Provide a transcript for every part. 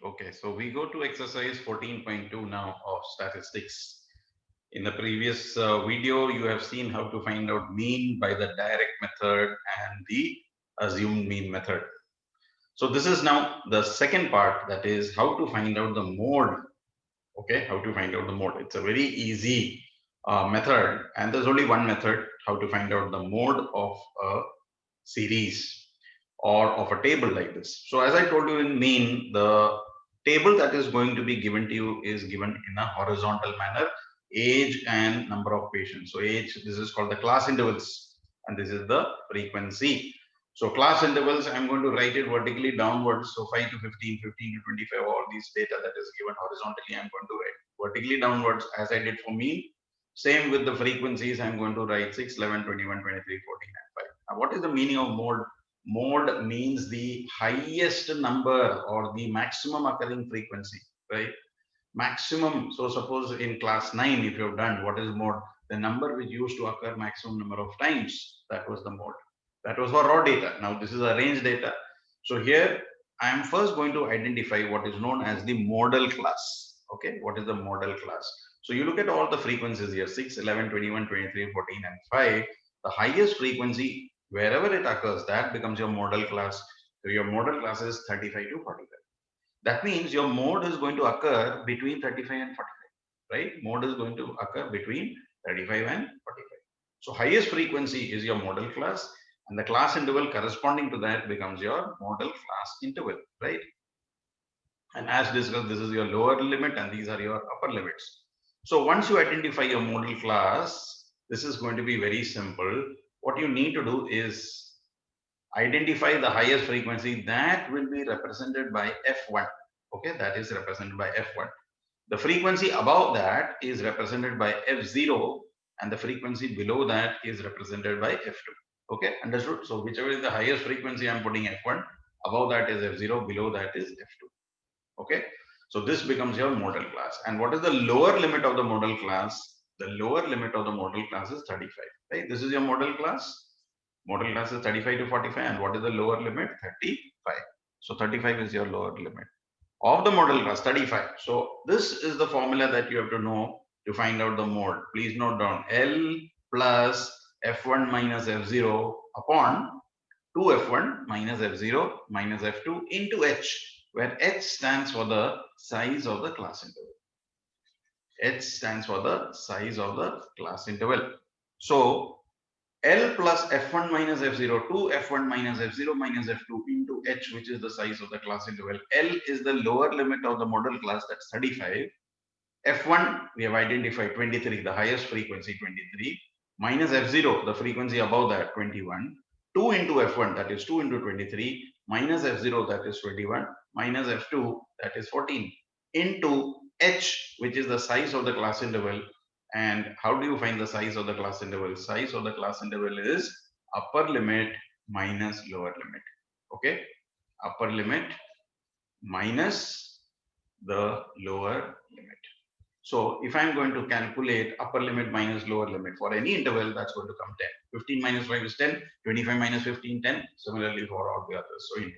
Okay, so we go to exercise 14.2 now of statistics. In the previous video, you have seen how to find out mean by the direct method and the assumed mean method. So this is now the second part, that is how to find out the mode. Okay, how to find out the mode. It's a very easy method, and there's only one method how to find out the mode of a series or of a table like this. So as I told you in mean, the table that is going to be given to you is given in a horizontal manner, age and number of patients. So age, this is called the class intervals, and this is the frequency. So class intervals, I'm going to write it vertically downwards. So 5 to 15, 15 to 25, all these data that is given horizontally, I'm going to write vertically downwards as I did for mean. Same with the frequencies, I'm going to write 6, 11, 21, 23, 14, and 5. Now, what is the meaning of mode? Mode means the highest number or the maximum occurring frequency, right? Maximum. So suppose in class 9, if you have done what is mode, the number which used to occur maximum number of times, that was the mode. That was for raw data. Now this is a range data. So here I am first going to identify what is known as the modal class. Okay, what is the modal class? So you look at all the frequencies here, 6, 11, 21, 23, 14, and 5. The highest frequency, wherever it occurs, that becomes your modal class. So your modal class is 35 to 45. That means your mode is going to occur between 35 and 45, right? Mode is going to occur between 35 and 45. So highest frequency is your modal class, and the class interval corresponding to that becomes your modal class interval, right? And as discussed, this is your lower limit and these are your upper limits. So once you identify your modal class, this is going to be very simple. What you need to do is identify the highest frequency that will be represented by F1. Okay, that is represented by F1. The frequency above that is represented by F0, and the frequency below that is represented by F2. Okay, understood? So whichever is the highest frequency, I'm putting F1, above that is F0, below that is F2. Okay, so this becomes your modal class. And what is the lower limit of the modal class? The lower limit of the modal class is 35, right? This is your modal class. Modal class is 35 to 45, and what is the lower limit? 35. So 35 is your lower limit of the modal class, 35. So this is the formula that you have to know to find out the mode. Please note down L plus F1 minus F0 upon 2F1 minus F0 minus F2 into H, where H stands for the size of the class interval. H stands for the size of the class interval. So L plus F1 minus F0 to F1 minus F0 minus F2 into H, which is the size of the class interval. L is the lower limit of the modal class, that's 35. F1, we have identified 23, the highest frequency 23, minus F0, the frequency above that 21, 2 into F1, that is 2 into 23, minus F0, that is 21, minus F2, that is 14, into H, which is the size of the class interval. And how do you find the size of the class interval? Size of the class interval is upper limit minus lower limit. Okay, upper limit minus the lower limit. So if I'm going to calculate upper limit minus lower limit for any interval, that's going to come 10. 15 minus 5 is 10, 25 minus 15, 10. Similarly for all the others, so into 10.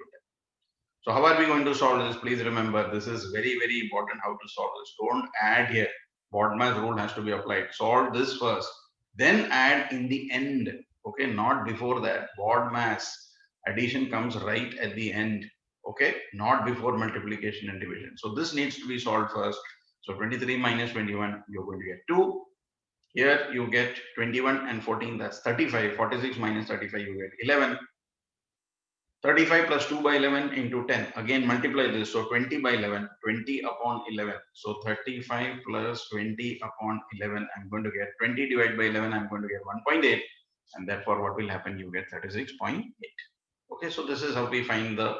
So how are we going to solve this? Please remember, this is very, very important how to solve this. Don't add here. BODMAS rule has to be applied. Solve this first, then add in the end. Okay, not before that. BODMAS addition comes right at the end. Okay, not before multiplication and division. So this needs to be solved first. So 23 minus 21, you're going to get 2. Here you get 21 and 14, that's 35. 46 minus 35, you get 11. 35 plus 2 by 11 into 10. Again, multiply this. So 20 by 11, 20 upon 11. So 35 plus 20 upon 11, I'm going to get 20 divided by 11, I'm going to get 1.8. And therefore, what will happen? You get 36.8. Okay, so this is how we find the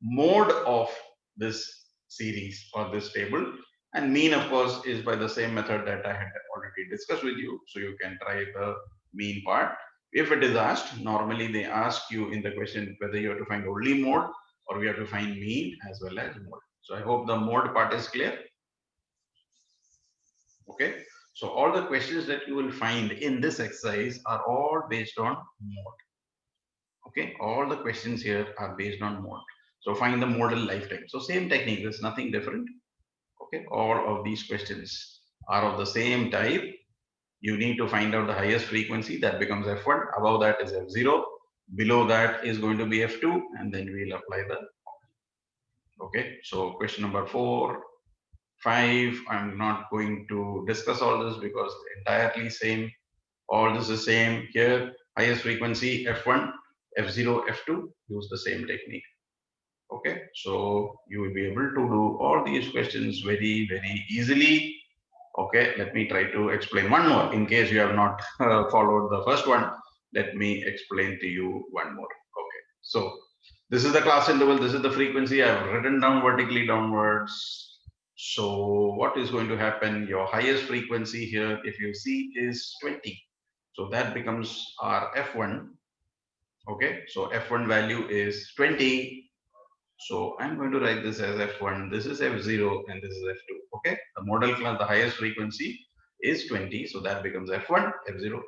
mode of this series or this table. And mean, of course, is by the same method that I had already discussed with you. So you can try the mean part. If it is asked, normally they ask you in the question whether you have to find only mode or we have to find mean as well as mode. So I hope the mode part is clear. Okay. So all the questions that you will find in this exercise are all based on mode. Okay. All the questions here are based on mode. So find the modal lifetime. So same technique, there's nothing different. Okay, all of these questions are of the same type. You need to find out the highest frequency, that becomes F1. Above that is F0. Below that is going to be F2, and then we'll apply the. Okay, so question number 4, 5. I'm not going to discuss all this because entirely same. All this is same here. Highest frequency F1, F0, F2. Use the same technique. Okay, so you will be able to do all these questions very, very easily. Okay, let me try to explain one more in case you have not followed the first one. Let me explain to you one more. Okay, so this is the class interval, this is the frequency. I have written down vertically downwards. So what is going to happen? Your highest frequency here, if you see, is 20. So that becomes our F1. Okay, so F1 value is 20. So I'm going to write this as F1, this is F0, and this is F2. Okay, the model class, the highest frequency is 20. So that becomes F1, F0, F2.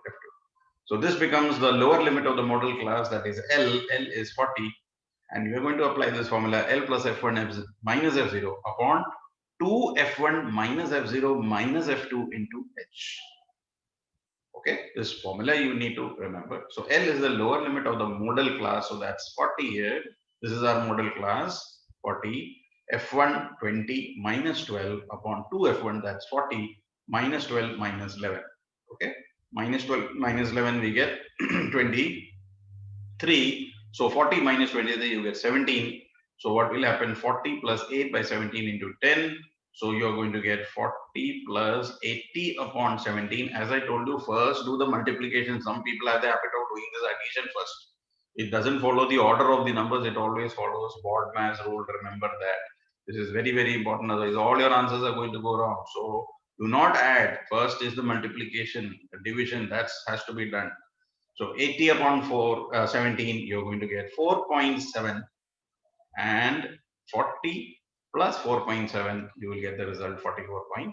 So this becomes the lower limit of the model class, that is L. L is 40. And we're going to apply this formula L plus F1 F minus F0 upon 2 F1 minus F0 minus F2 into H. Okay, this formula you need to remember. So L is the lower limit of the modal class. So that's 40 here. This is our modal class 40. F1 20 minus 12 upon 2 F1, that's 40 minus 12 minus 11. Okay, minus 12 minus 11 we get 23. So 40 minus 23 you get 17. So what will happen? 40 plus 8 by 17 into 10. So you're going to get 40 plus 80 upon 17. As I told you, first do the multiplication. Some people have the habit of doing this addition first. It doesn't follow the order of the numbers. It always follows BODMAS rule. Remember that. This is very, very important. Otherwise, all your answers are going to go wrong. So do not add. First is the multiplication, the division. That has to be done. So 80 upon 17, you're going to get 4.7, and 40 plus 4.7, you will get the result 44.7.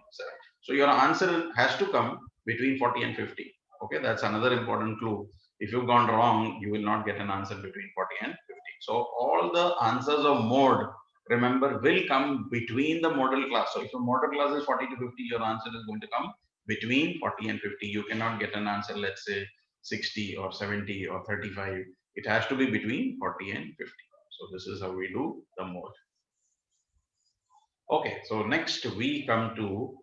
So your answer has to come between 40 and 50. Okay, that's another important clue. If you've gone wrong, you will not get an answer between 40 and 50. So all the answers of mode, remember, will come between the modal class. So if your modal class is 40 to 50, your answer is going to come between 40 and 50. You cannot get an answer, let's say 60 or 70 or 35. It has to be between 40 and 50. So this is how we do the mode. Okay, so next we come to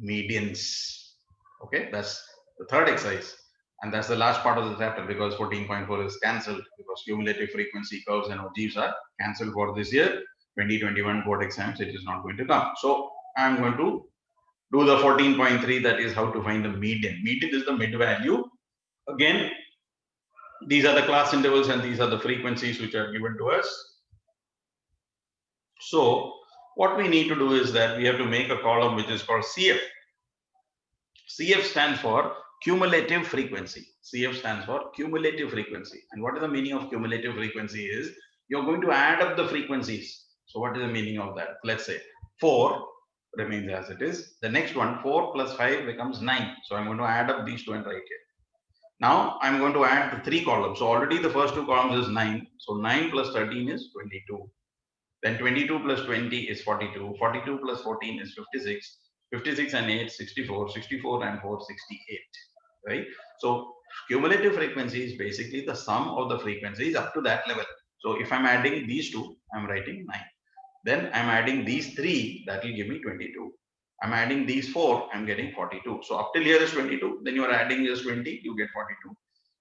medians. Okay, that's the third exercise, and that's the last part of the chapter because 14.4 is cancelled because cumulative frequency curves and ogives are cancelled for this year 2021 board exams. It is not going to come. So I'm going to do the 14.3, that is how to find the median. Median is the mid value. Again, these are the class intervals and these are the frequencies which are given to us. So what we need to do is that we have to make a column which is called CF. CF stands for cumulative frequency. CF stands for cumulative frequency. And what is the meaning of cumulative frequency is you're going to add up the frequencies. So what is the meaning of that? Let's say 4 remains as it is. The next one, 4 plus 5 becomes 9. So I'm going to add up these two and write here. Now I'm going to add the 3 columns. So already the first 2 columns is 9. So 9 plus 13 is 22. Then 22 plus 20 is 42. 42 plus 14 is 56. 56 and 8, 64. 64 and 4, 68. Right? So cumulative frequency is basically the sum of the frequencies up to that level. So if I'm adding these two, I'm writing 9. Then I'm adding these 3, that will give me 22. I'm adding these 4, I'm getting 42. So up till here is 22. Then you are adding this 20, you get 42.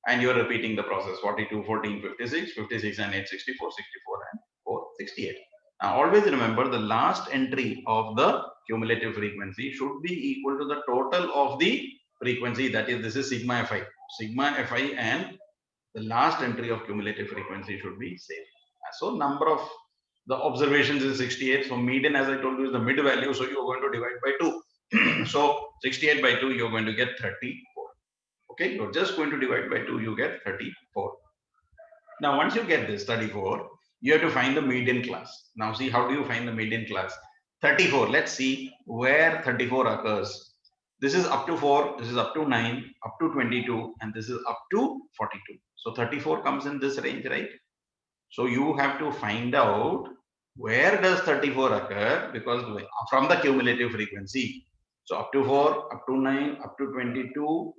And you are repeating the process. 42, 14, 56, 56 and 8, 64, 64 and 4, 68. Now always remember the last entry of the cumulative frequency should be equal to the total of the frequency. That is, this is sigma fi. Sigma fi and the last entry of cumulative frequency should be same. So number of the observations is 68. So median, as I told you, is the mid value. So you're going to divide by 2. So 68 by 2, you're going to get 34. Okay, you're just going to divide by 2, you get 34. Now, once you get this 34, you have to find the median class. Now, see, how do you find the median class? 34. Let's see where 34 occurs. This is up to 4, this is up to 9, up to 22, and this is up to 42. So 34 comes in this range, right? So you have to find out where does 34 occur, because from the cumulative frequency. So up to 4, up to 9, up to 22,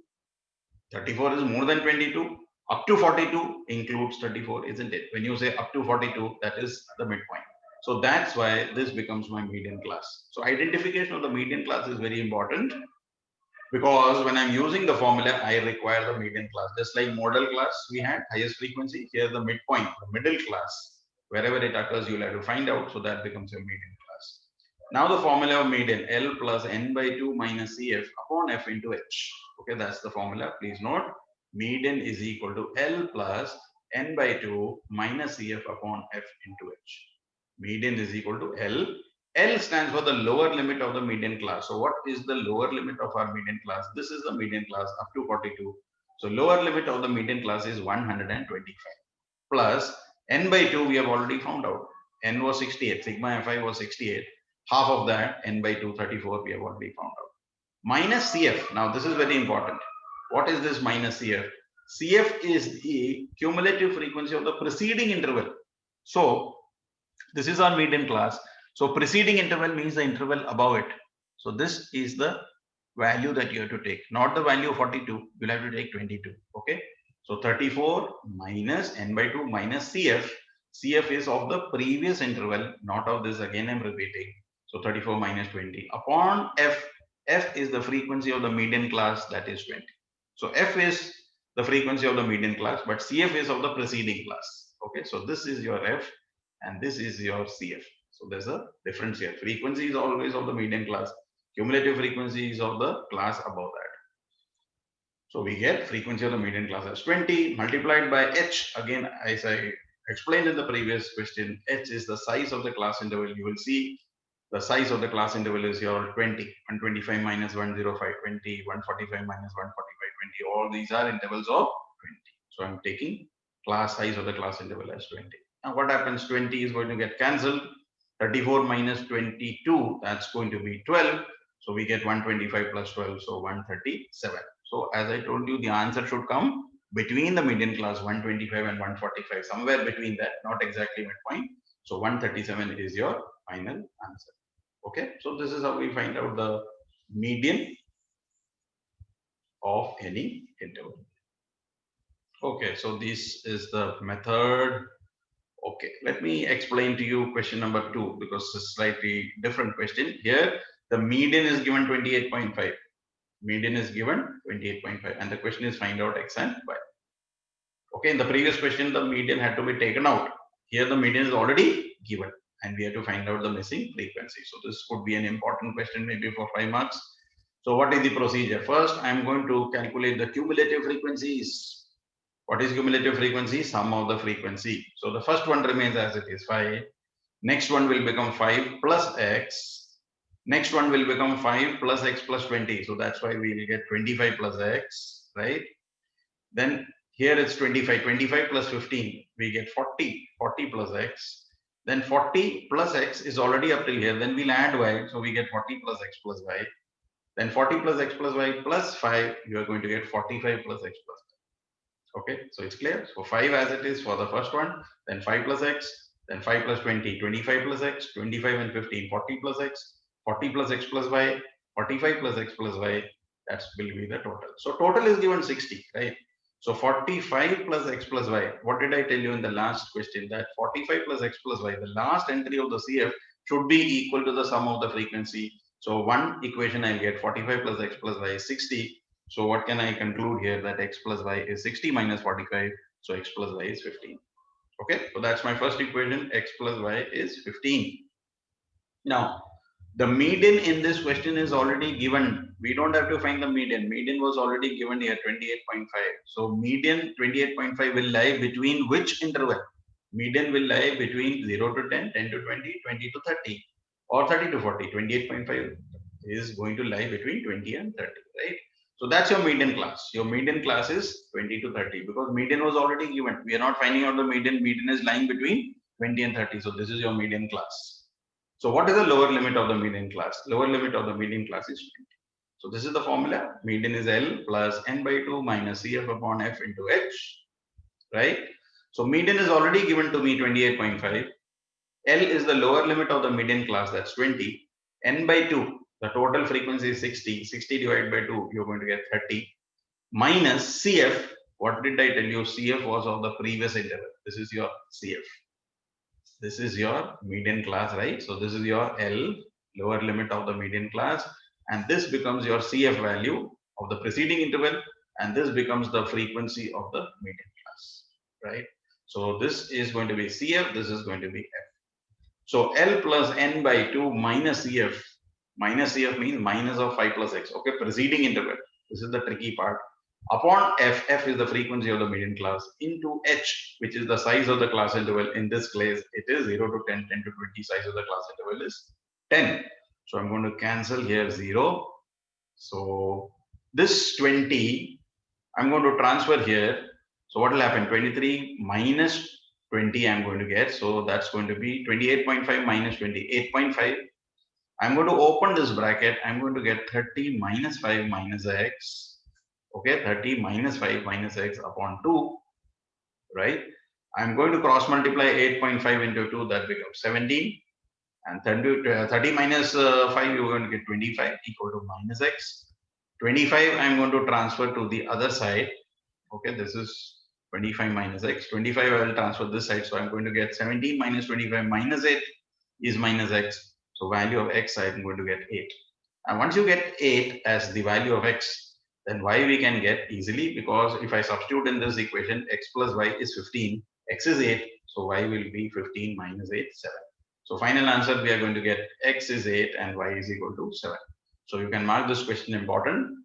34 is more than 22. Up to 42 includes 34, isn't it? When you say up to 42, that is the midpoint. So that's why this becomes my median class. So identification of the median class is very important, because when I'm using the formula, I require the median class. Just like model class, we had highest frequency. Here the midpoint, the middle class, wherever it occurs, you'll have to find out. So that becomes your median class. Now the formula of median, L plus n by 2 minus Cf upon f into h. Okay, that's the formula. Please note, median is equal to L plus n by 2 minus Cf upon f into h. Median is equal to L. L stands for the lower limit of the median class. So what is the lower limit of our median class? This is the median class up to 42. So lower limit of the median class is 125 plus n by 2 we have already found out. N was 68, sigma fi was 68. Half of that, n by 2, 34, we have already found out. Minus Cf. Now this is very important. What is this minus Cf? Cf is the cumulative frequency of the preceding interval. So this is our median class. So preceding interval means the interval above it. So this is the value that you have to take, not the value of 42. You'll have to take 22. Okay. So 34 minus n by 2 minus Cf. Cf is of the previous interval, not of this. Again, I'm repeating. So 34 minus 20 upon f. F is the frequency of the median class, that is 20. So f is the frequency of the median class, but Cf is of the preceding class. Okay. So this is your f and this is your Cf. So there's a difference here. Frequency is always of the median class. Cumulative frequency is of the class above that. So we get frequency of the median class as 20 multiplied by h. Again, as I explained in the previous question, h is the size of the class interval. You will see the size of the class interval is your 20. 125 minus 105, 20. 145 minus 145, 20. All these are intervals of 20. So I'm taking class size of the class interval as 20. Now what happens? 20 is going to get cancelled. 34 minus 22, that's going to be 12. So we get 125 plus 12, so 137. So as I told you, the answer should come between the median class 125 and 145, somewhere between that, not exactly midpoint. So 137 is your final answer. Okay, so this is how we find out the median of any interval. Okay, so this is the method. Okay, let me explain to you question number 2, because it's a slightly different question. Here, the median is given 28.5. Median is given 28.5, and the question is find out x and y. Okay, in the previous question, the median had to be taken out. Here, the median is already given, and we have to find out the missing frequency. So this could be an important question, maybe for 5 marks. So what is the procedure? First, I'm going to calculate the cumulative frequencies. What is cumulative frequency? Sum of the frequency. So the first one remains as it is, 5. Next one will become 5 plus x. Next one will become 5 plus x plus 20. So that's why we will get 25 plus x, right? Then here it's 25. 25 plus 15, we get 40. 40 plus x. Then 40 plus x is already up till here. Then we'll add y. So we get 40 plus x plus y. Then 40 plus x plus y plus 5, you are going to get 45 plus x plus y. Okay, so it's clear. So 5 as it is for the first one, then 5 plus x, then 5 plus 20, 25 plus x, 25 and 15, 40 plus x, 40 plus x plus y, 45 plus x plus y. That will be the total. So total is given 60, right? So 45 plus x plus y. What did I tell you in the last question? That 45 plus x plus y, the last entry of the CF should be equal to the sum of the frequency. So one equation I'll get 45 plus x plus y is 60. So what can I conclude here? That x plus y is 60 minus 45. So x plus y is 15. Okay, so that's my first equation. X plus y is 15. Now, the median in this question is already given. We don't have to find the median. Median was already given here, 28.5. So median 28.5 will lie between which interval? Median will lie between 0 to 10, 10 to 20, 20 to 30, or 30 to 40. 28.5 is going to lie between 20 and 30, right? So that's your median class. Your median class is 20 to 30, because median was already given. We are not finding out the median. Median is lying between 20 and 30. So this is your median class. So what is the lower limit of the median class? Lower limit of the median class is 20. So this is the formula. Median is L plus n by 2 minus Cf upon f into h, right? So median is already given to me 28.5. L is the lower limit of the median class, that's 20. N by 2, the total frequency is 60. 60 divided by 2, you're going to get 30. Minus CF, what did I tell you? CF was of the previous interval. This is your CF. This is your median class, right? So this is your L, lower limit of the median class. And this becomes your CF value of the preceding interval. And this becomes the frequency of the median class, right? So this is going to be CF, this is going to be F. So L plus N by 2 minus CF. Minus CF means minus of 5 plus X. Okay, preceding interval. This is the tricky part. Upon F, F is the frequency of the median class, into H, which is the size of the class interval. In this case, it is 0 to 10, 10 to 20. Size of the class interval is 10. So I'm going to cancel here 0. So this 20, I'm going to transfer here. So what will happen? 23 minus 20 I'm going to get. So that's going to be 28.5 minus 28.5. I'm going to open this bracket. I'm going to get 30 minus 5 minus X. Okay, 30 minus 5 minus X upon 2, right? I'm going to cross multiply 8.5 into 2, that becomes 17. And 30 minus 5, you're going to get 25 equal to minus X. 25, I'm going to transfer to the other side. Okay, this is 25 minus X. 25, I will transfer this side. So I'm going to get 17 minus 25 minus 8 is minus X. So value of X, I'm going to get 8. And once you get 8 as the value of X, then y we can get easily, because if I substitute in this equation, X plus y is 15, X is 8. So y will be 15 minus 8, 7. So final answer, we are going to get X is 8 and y is equal to 7. So you can mark this question important.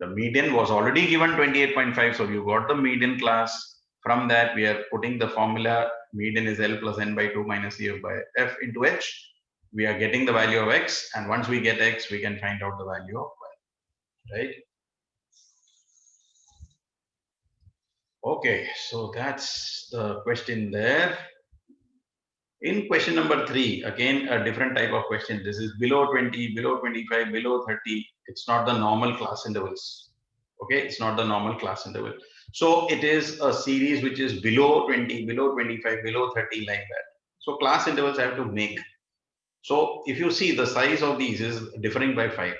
The median was already given 28.5. So you got the median class. From that, we are putting the formula. Median is L plus N by 2 minus CF by F into H. We are getting the value of X. And once we get X, we can find out the value of Y. Right? Okay. So that's the question there. In question number 3, again, a different type of question. This is below 20, below 25, below 30. It's not the normal class intervals. Okay, it's not the normal class interval. So it is a series which is below 20, below 25, below 30, like that. So class intervals I have to make. So if you see, the size of these is differing by 5.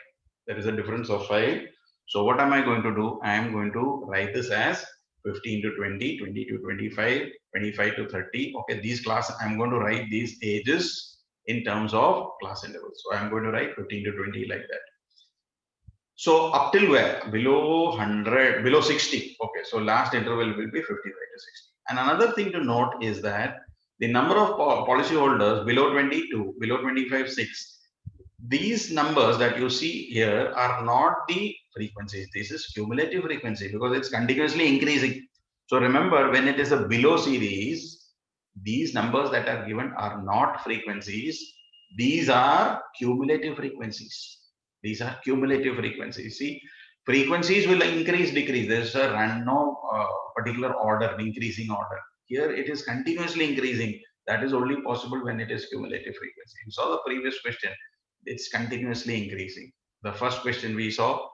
There is a difference of 5. So what am I going to do? I am going to write this as 15 to 20, 20 to 25, 25 to 30. Okay, these class, I'm going to write these ages in terms of class intervals. So I'm going to write 15 to 20 like that. So up till where? Below 100, below 60. Okay, so last interval will be 55 to 60. And another thing to note is that the number of policyholders below 22, below 25, 6. These numbers that you see here are not the frequencies. This is cumulative frequency because it's continuously increasing. So remember, when it is a below series, these numbers that are given are not frequencies. These are cumulative frequencies. These are cumulative frequencies. See, frequencies will increase, decrease. There's a random particular order, increasing order. Here it is continuously increasing. That is only possible when it is cumulative frequency. You saw the previous question. It's continuously increasing. The first question we saw,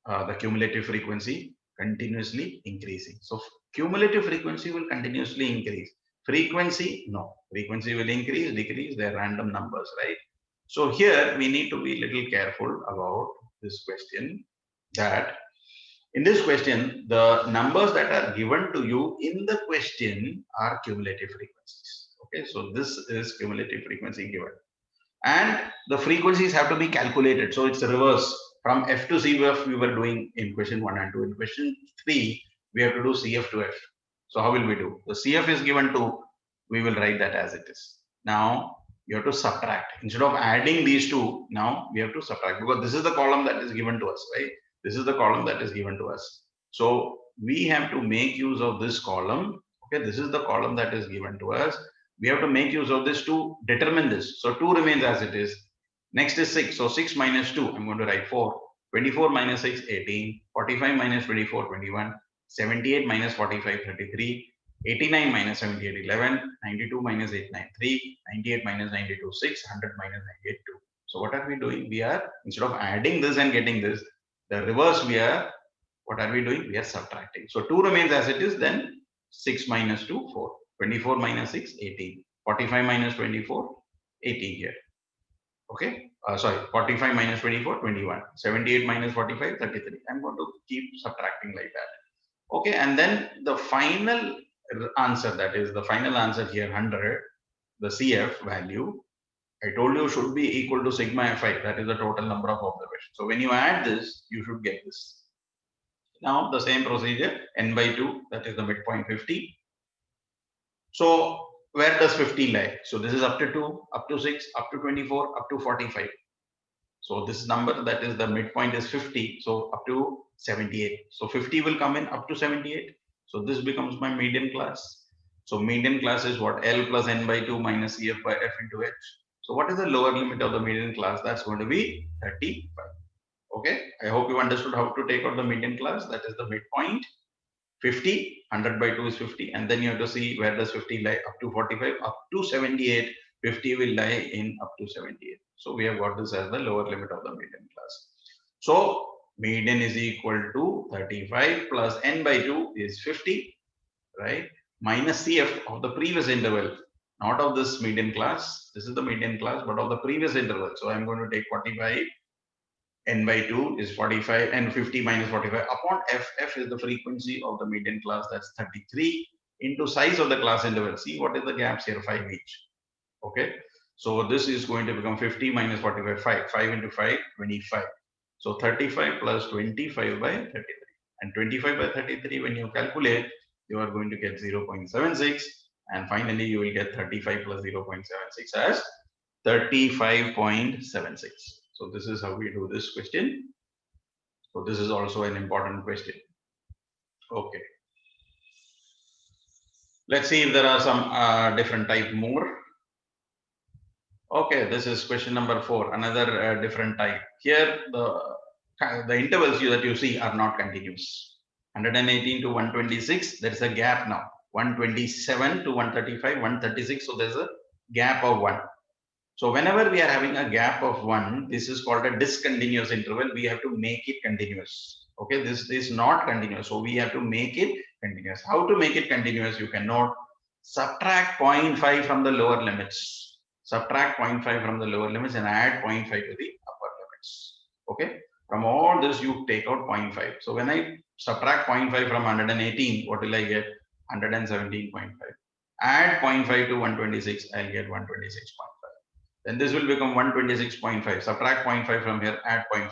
the cumulative frequency continuously increasing. So cumulative frequency will continuously increase. Frequency, no. Frequency will increase, decrease. They're random numbers, right? So here we need to be a little careful about this question, that in this question, the numbers that are given to you in the question are cumulative frequencies. Okay, so this is cumulative frequency given. And the frequencies have to be calculated. So it's reverse. From F to CF we were doing in question 1 and 2. In question 3, we have to do CF to F. So how will we do? The CF is given to, we will write that as it is. Now you have to subtract. Instead of adding these two, now we have to subtract, because this is the column that is given to us, right? This is the column that is given to us. So we have to make use of this column. Okay, this is the column that is given to us. We have to make use of this to determine this. So 2 remains as it is. Next is 6. So 6 minus 2, I'm going to write 4. 24 minus 6, 18. 45 minus 24, 21. 78 minus 45, 33. 89 minus 78, 11. 92 minus 8, 9, 3. 98 minus 92, 6. 100 minus 98, 2. So what are we doing? We are, instead of adding this and getting this, the reverse we are, what are we doing? We are subtracting. So 2 remains as it is, then 6 minus 2, 4. 24 minus 6, 18. 45 minus 24, 18 here. Okay. Sorry, 45 minus 24, 21. 78 minus 45, 33. I'm going to keep subtracting like that. Okay. And then the final answer, that is the final answer here, 100, the CF value, I told you should be equal to sigma fi. That is the total number of observations. So when you add this, you should get this. Now the same procedure, n by 2, that is the midpoint 50. So where does 50 lie? So this is up to 2, up to 6, up to 24, up to 45. So this number, that is the midpoint, is 50. So up to 78. So 50 will come in up to 78. So this becomes my median class. So median class is what? L plus n by 2 minus CF by F into H. So what is the lower limit of the median class? That's going to be 35. Okay. I hope you understood how to take out the median class. That is the midpoint. 50, 100 by 2 is 50. And then you have to see where does 50 lie, up to 45, up to 78. 50 will lie in up to 78. So we have got this as the lower limit of the median class. So median is equal to 35 plus n by 2 is 50, right? Minus CF of the previous interval, not of this median class. This is the median class, but of the previous interval. So I'm going to take 45. N by 2 is 45 and 50 minus 45 upon F. F is the frequency of the median class, that's 33, into size of the class interval. See what is the gaps here, 5 each. Okay. So this is going to become 50 minus 45, 5. 5 into 5, 25. So 35 plus 25 by 33. And 25 by 33, when you calculate, you are going to get 0.76. And finally, you will get 35 plus 0.76 as 35.76. So this is how we do this question. So this is also an important question. Okay. Let's see if there are some different type more. Okay, this is question number 4, another different type. Here the intervals that you see are not continuous. 118 to 126, there is a gap now. 127 to 135, 136, so there's a gap of 1. So whenever we are having a gap of 1, this is called a discontinuous interval. We have to make it continuous. Okay, this is not continuous. So we have to make it continuous. How to make it continuous? You can note, subtract 0.5 from the lower limits. Subtract 0.5 from the lower limits and add 0.5 to the upper limits. Okay, from all this you take out 0.5. So when I subtract 0.5 from 118, what will I get? 117.5. Add 0.5 to 126, I'll get 126.5. Then this will become 126.5. Subtract 0.5 from here, add 0.5, 135.5.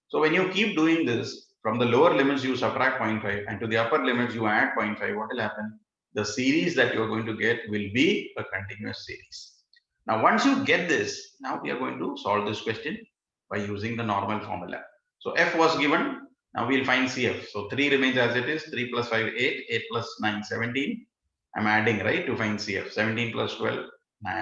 So when you keep doing this, from the lower limits you subtract 0.5 and to the upper limits you add 0.5, what will happen? The series that you're going to get will be a continuous series. Now once you get this, now we are going to solve this question by using the normal formula. So F was given, now we'll find CF. So 3 remains as it is, 3 plus 5, 8, 8 plus 9, 17. I'm adding, right, to find CF. 17 plus 12.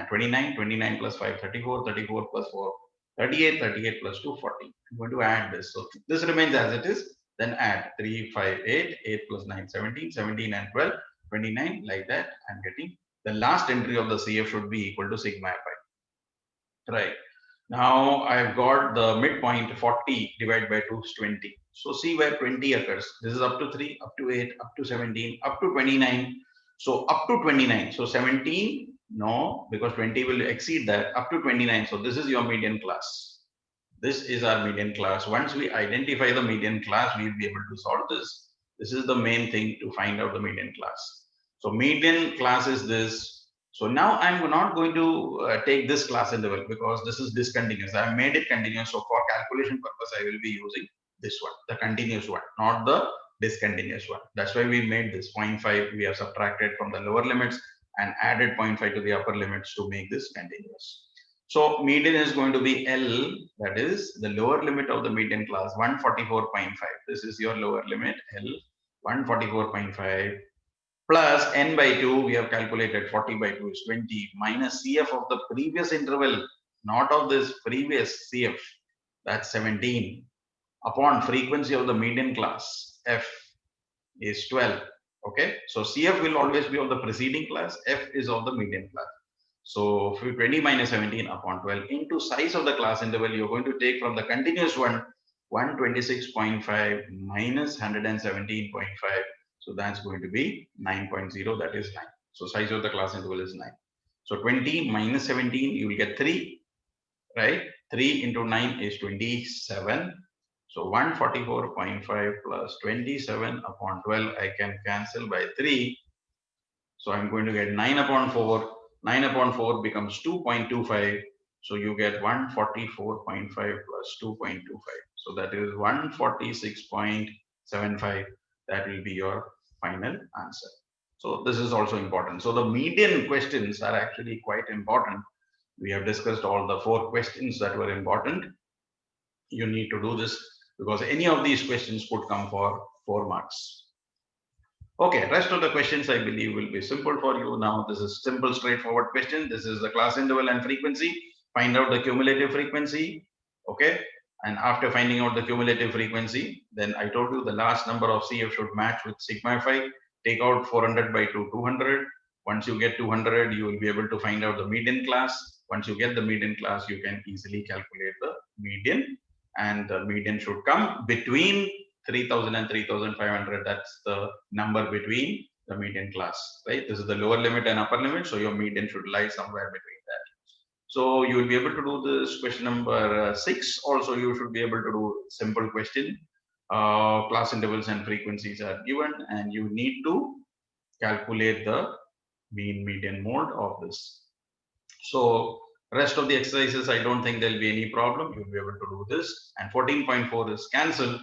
29, 29 plus 5, 34, 34 plus 4, 38, 38 plus 2, 40. I'm going to add this. So this remains as it is. Then add 3, 5, 8, 8 plus 9, 17, 17 and 12, 29, like that. I'm getting the last entry of the CF should be equal to sigma fi. Right. Now I've got the midpoint 40 divided by 2 is 20. So see where 20 occurs. This is up to 3, up to 8, up to 17, up to 29. So up to 29. So 17. No, because 20 will exceed that, up to 29. So this is your median class. This is our median class. Once we identify the median class, we'll be able to solve this. This is the main thing to find out the median class. So median class is this. So now I'm not going to take this class interval because this is discontinuous. I've made it continuous. So for calculation purpose, I will be using this one, the continuous one, not the discontinuous one. That's why we made this 0.5. We have subtracted from the lower limits and added 0.5 to the upper limits to make this continuous. So median is going to be L, that is the lower limit of the median class, 144.5. This is your lower limit, L, 144.5 plus n by 2, we have calculated 40 by 2 is 20, minus CF of the previous interval, not of this previous CF, that's 17, upon frequency of the median class, F is 12. Okay, so CF will always be of the preceding class, F is of the median class. So 20 minus 17 upon 12 into size of the class interval, you're going to take from the continuous one, 126.5 minus 117.5. So that's going to be 9.0, that is 9. So size of the class interval is 9. So 20 minus 17, you will get 3, right? 3 into 9 is 27. So 144.5 plus 27 upon 12, I can cancel by 3. So I'm going to get 9 upon 4. 9 upon 4 becomes 2.25. So you get 144.5 plus 2.25. So that is 146.75. That will be your final answer. So this is also important. So the median questions are actually quite important. We have discussed all the 4 questions that were important. You need to do this because any of these questions could come for 4 marks. Okay, rest of the questions I believe will be simple for you. Now this is simple straightforward question. This is the class interval and frequency. Find out the cumulative frequency. Okay, and after finding out the cumulative frequency, then I told you the last number of CF should match with sigma phi. Take out 400 by 200. Once you get 200, you will be able to find out the median class. Once you get the median class, you can easily calculate the median, and the median should come between 3000 and 3500. That's the number between the median class, right? This is the lower limit and upper limit, so your median should lie somewhere between that. So you will be able to do this question number 6. Also, you should be able to do simple question. Class intervals and frequencies are given, and you need to calculate the mean, median, mode of this. So rest of the exercises, I don't think there'll be any problem. You'll be able to do this. And 14.4 is cancelled.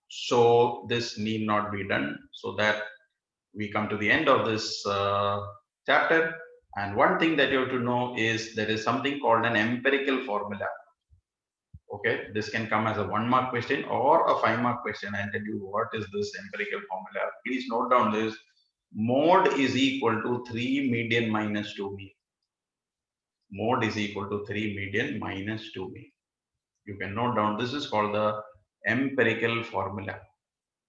So this need not be done. So that we come to the end of this chapter. And one thing that you have to know is there is something called an empirical formula. Okay, this can come as a 1-mark question or a 5-mark question. I'll tell you what is this empirical formula. Please note down this. Mode is equal to 3 median minus 2 mean. Mode is equal to 3 median minus 2 mean. You can note down this is called the empirical formula.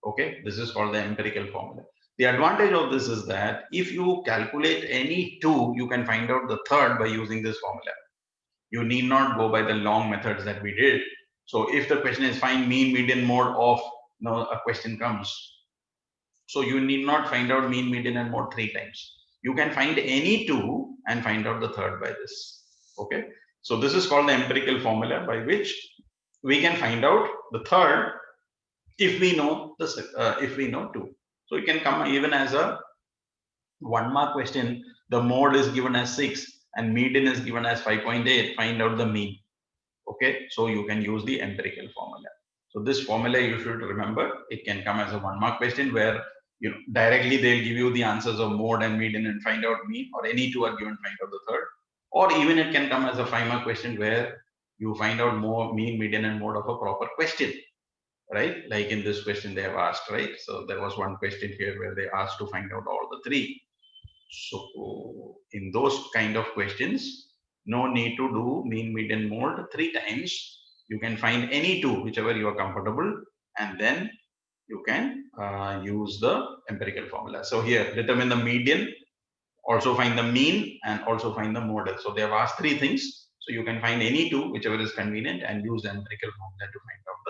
Okay, this is called the empirical formula. The advantage of this is that if you calculate any 2, you can find out the third by using this formula. You need not go by the long methods that we did. So if the question is find mean, median, mode of, a question comes. So you need not find out mean, median, and mode 3 times. You can find any 2 and find out the third by this. Okay, so this is called the empirical formula by which we can find out the third if we know 2. So it can come even as a 1-mark question. The mode is given as 6 and median is given as 5.8. Find out the mean. Okay, so you can use the empirical formula. So this formula you should remember. It can come as a 1-mark question where directly they'll give you the answers of mode and median and find out mean, or any 2 are given, find out the third. Or even it can come as a 5-mark question where you find out more mean, median, and mode of a proper question, right? Like in this question they have asked, right? So there was one question here where they asked to find out all the 3. So in those kind of questions, no need to do mean, median, mode 3 times. You can find any 2, whichever you are comfortable, and then you can use the empirical formula. So here, determine the median, also find the mean, and also find the mode. So they have asked 3 things. So you can find any 2, whichever is convenient, and use the empirical formula to find out